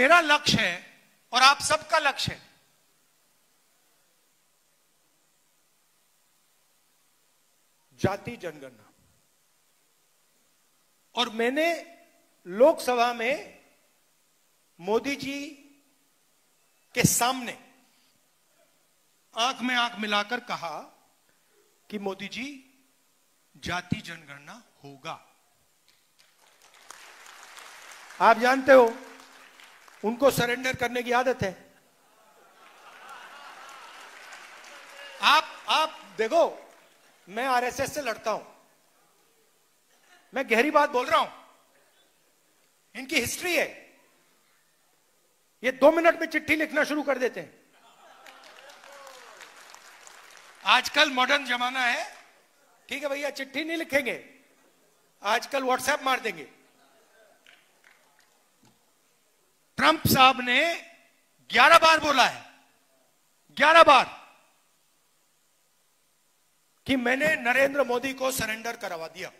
मेरा लक्ष्य है और आप सबका लक्ष्य है जाति जनगणना। और मैंने लोकसभा में मोदी जी के सामने आंख में आंख मिलाकर कहा कि मोदी जी जाति जनगणना होगा। आप जानते हो उनको सरेंडर करने की आदत है। आप देखो, मैं आरएसएस से लड़ता हूं, मैं गहरी बात बोल रहा हूं, इनकी हिस्ट्री है। ये 2 मिनट में चिट्ठी लिखना शुरू कर देते हैं। आजकल मॉडर्न जमाना है, ठीक है भैया, चिट्ठी नहीं लिखेंगे, आजकल व्हाट्सएप मार देंगे। ट्रंप साहब ने 11 बार बोला है, 11 बार, कि मैंने नरेंद्र मोदी को सरेंडर करवा दिया।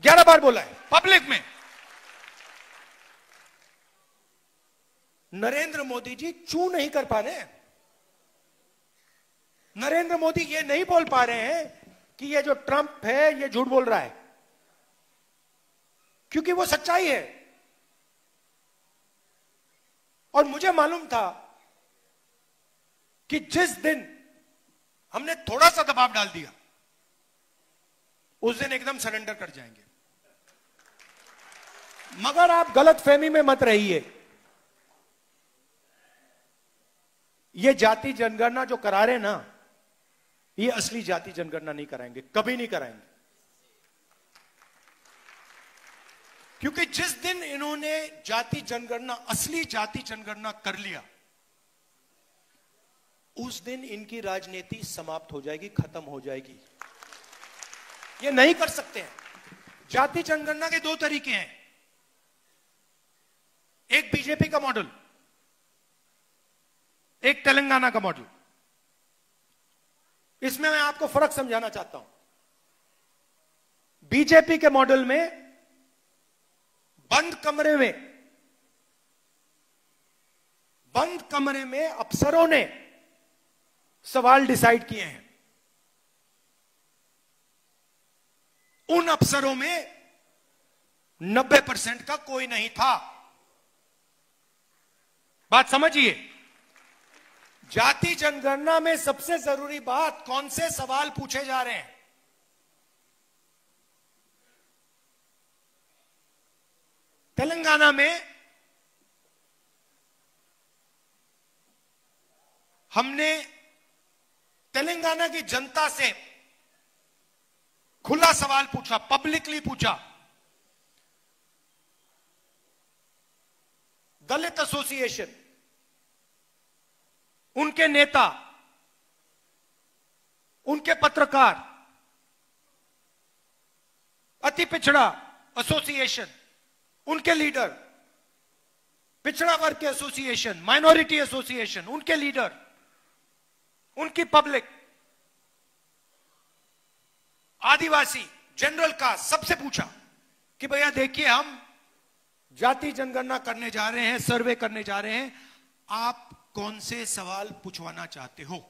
11 बार बोला है पब्लिक में। नरेंद्र मोदी जी चू नहीं कर पा रहे हैं। नरेंद्र मोदी ये नहीं बोल पा रहे हैं कि ये जो ट्रंप है ये झूठ बोल रहा है, क्योंकि वो सच्चाई है। और मुझे मालूम था कि जिस दिन हमने थोड़ा सा दबाव डाल दिया उस दिन एकदम सरेंडर कर जाएंगे। मगर आप गलत फहमी में मत रहिए। ये जाति जनगणना जो करा रहे ना, ये असली जाति जनगणना नहीं कराएंगे, कभी नहीं कराएंगे। क्योंकि जिस दिन इन्होंने जाति जनगणना, असली जाति जनगणना कर लिया, उस दिन इनकी राजनीति समाप्त हो जाएगी, खत्म हो जाएगी। ये नहीं कर सकते हैं। जाति जनगणना के 2 तरीके हैं। एक बीजेपी का मॉडल, एक तेलंगाना का मॉडल। इसमें मैं आपको फर्क समझाना चाहता हूं। बीजेपी के मॉडल में बंद कमरे में अफसरों ने सवाल डिसाइड किए हैं। उन अफसरों में 90% का कोई नहीं था। बात समझिए। जाति जनगणना में सबसे जरूरी बात, कौन से सवाल पूछे जा रहे हैं। तेलंगाना में हमने तेलंगाना की जनता से खुला सवाल पूछा, पब्लिकली पूछा। दलित एसोसिएशन, उनके नेता, उनके पत्रकार, अति पिछड़ा एसोसिएशन, उनके लीडर, पिछड़ा वर्ग के एसोसिएशन, माइनॉरिटी एसोसिएशन, उनके लीडर, उनकी पब्लिक, आदिवासी, जनरल कास्ट, सबसे पूछा कि भैया देखिए, हम जाति जनगणना करने जा रहे हैं, सर्वे करने जा रहे हैं, आप कौन से सवाल पूछवाना चाहते हो।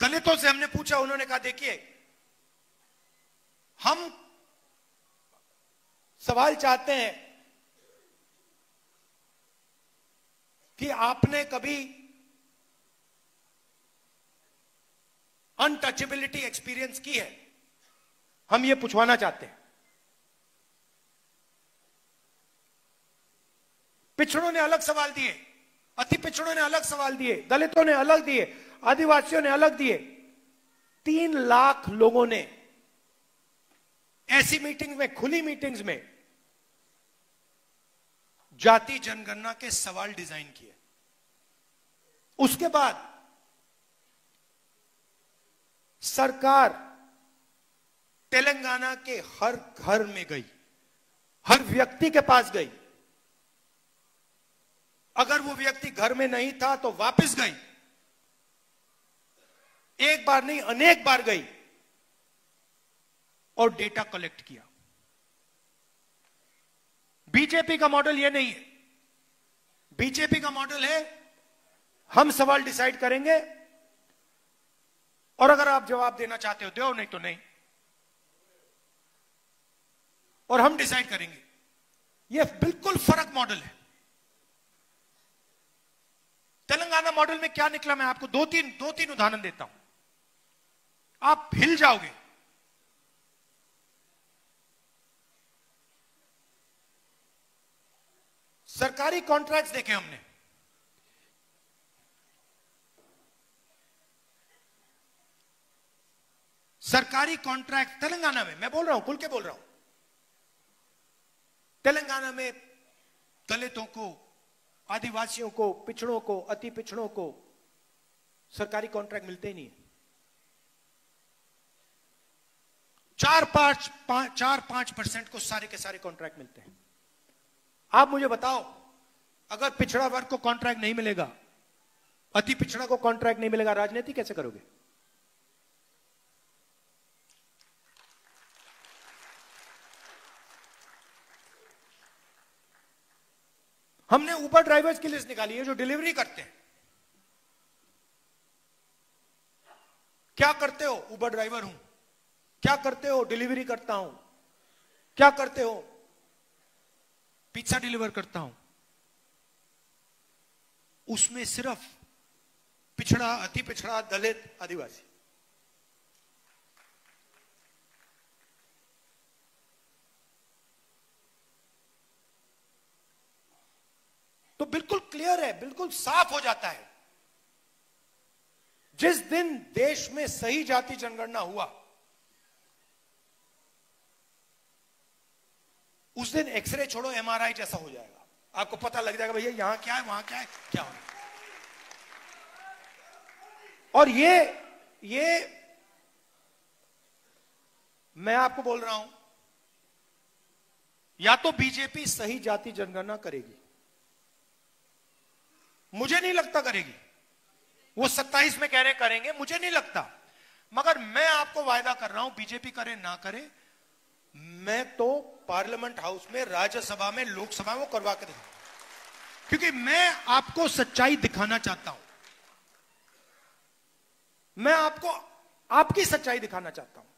दलितों से हमने पूछा, उन्होंने कहा देखिए, हम सवाल चाहते हैं कि आपने कभी अनटचेबिलिटी एक्सपीरियंस की है, हम ये पूछवाना चाहते हैं। पिछड़ों ने अलग सवाल दिए, अति पिछड़ों ने अलग सवाल दिए, दलितों ने अलग दिए, आदिवासियों ने अलग दिए। 3 लाख लोगों ने ऐसी मीटिंग में, खुली मीटिंग्स में जाति जनगणना के सवाल डिजाइन किए। उसके बाद सरकार तेलंगाना के हर घर में गई, हर व्यक्ति के पास गई। अगर वो व्यक्ति घर में नहीं था तो वापस गई। एक बार नहीं, अनेक बार गई। और डेटा कलेक्ट किया। बीजेपी का मॉडल यह नहीं है। बीजेपी का मॉडल है हम सवाल डिसाइड करेंगे और अगर आप जवाब देना चाहते हो दो, नहीं तो नहीं, और हम डिसाइड करेंगे। यह बिल्कुल फर्क मॉडल है। तेलंगाना मॉडल में क्या निकला, मैं आपको दो तीन उदाहरण देता हूं, आप हिल जाओगे। सरकारी कॉन्ट्रैक्ट्स देखे हमने। सरकारी कॉन्ट्रैक्ट तेलंगाना में, मैं बोल रहा हूं, खुल के बोल रहा हूं, तेलंगाना में दलितों को, आदिवासियों को, पिछड़ों को, अति पिछड़ों को सरकारी कॉन्ट्रैक्ट मिलते ही नहीं। 4-5% को सारे के सारे कॉन्ट्रैक्ट मिलते हैं। आप मुझे बताओ, अगर पिछड़ा वर्ग को कॉन्ट्रैक्ट नहीं मिलेगा, अति पिछड़ा को कॉन्ट्रैक्ट नहीं मिलेगा, राजनीति कैसे करोगे? हमने उबर ड्राइवर्स की लिस्ट निकाली है जो डिलीवरी करते हैं। क्या करते हो? उबर ड्राइवर हूं। क्या करते हो? डिलीवरी करता हूं। क्या करते हो? पिज्जा डिलीवर करता हूं। उसमें सिर्फ पिछड़ा, अति पिछड़ा, दलित, आदिवासी। तो बिल्कुल क्लियर है, बिल्कुल साफ हो जाता है। जिस दिन देश में सही जाति जनगणना हुआ उस दिन एक्सरे छोड़ो एमआरआई जैसा हो जाएगा। आपको पता लग जाएगा भैया यहां क्या है, वहां क्या है, क्या हो रहा है। और ये मैं आपको बोल रहा हूं, या तो बीजेपी सही जाति जनगणना करेगी, मुझे नहीं लगता करेगी। वो 27 में कह रहे करेंगे, मुझे नहीं लगता। मगर मैं आपको वायदा कर रहा हूं, बीजेपी करे ना करे, मैं तो पार्लियामेंट हाउस में, राज्यसभा में, लोकसभा में करवा के दिखाऊंगा। क्योंकि मैं आपको सच्चाई दिखाना चाहता हूं। मैं आपको आपकी सच्चाई दिखाना चाहता हूं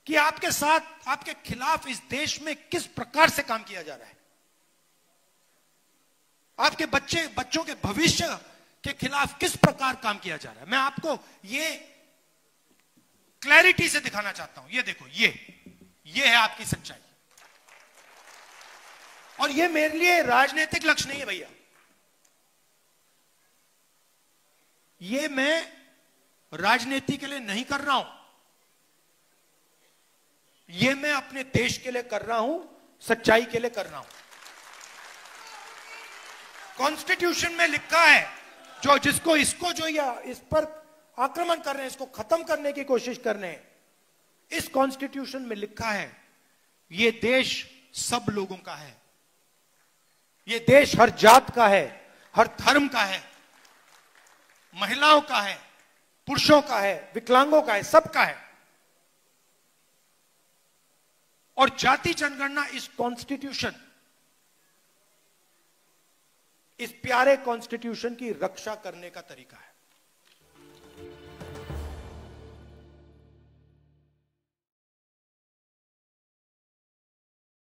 कि आपके साथ, आपके खिलाफ इस देश में किस प्रकार से काम किया जा रहा है। आपके बच्चों के भविष्य के खिलाफ किस प्रकार काम किया जा रहा है। मैं आपको ये क्लैरिटी से दिखाना चाहता हूं। ये देखो, ये है आपकी सच्चाई। और ये मेरे लिए राजनीतिक लक्ष्य नहीं है भैया। ये मैं राजनीति के लिए नहीं कर रहा हूं, ये मैं अपने देश के लिए कर रहा हूं, सच्चाई के लिए कर रहा हूं। कॉन्स्टिट्यूशन में लिखा है, जो या इस पर आक्रमण कर रहे हैं, इसको खत्म करने की कोशिश कर रहे हैं, इस कॉन्स्टिट्यूशन में लिखा है ये देश सब लोगों का है। ये देश हर जात का है, हर धर्म का है, महिलाओं का है, पुरुषों का है, विकलांगों का है, सबका है। और जाति जनगणना इस कॉन्स्टिट्यूशन, इस प्यारे कॉन्स्टिट्यूशन की रक्षा करने का तरीका है।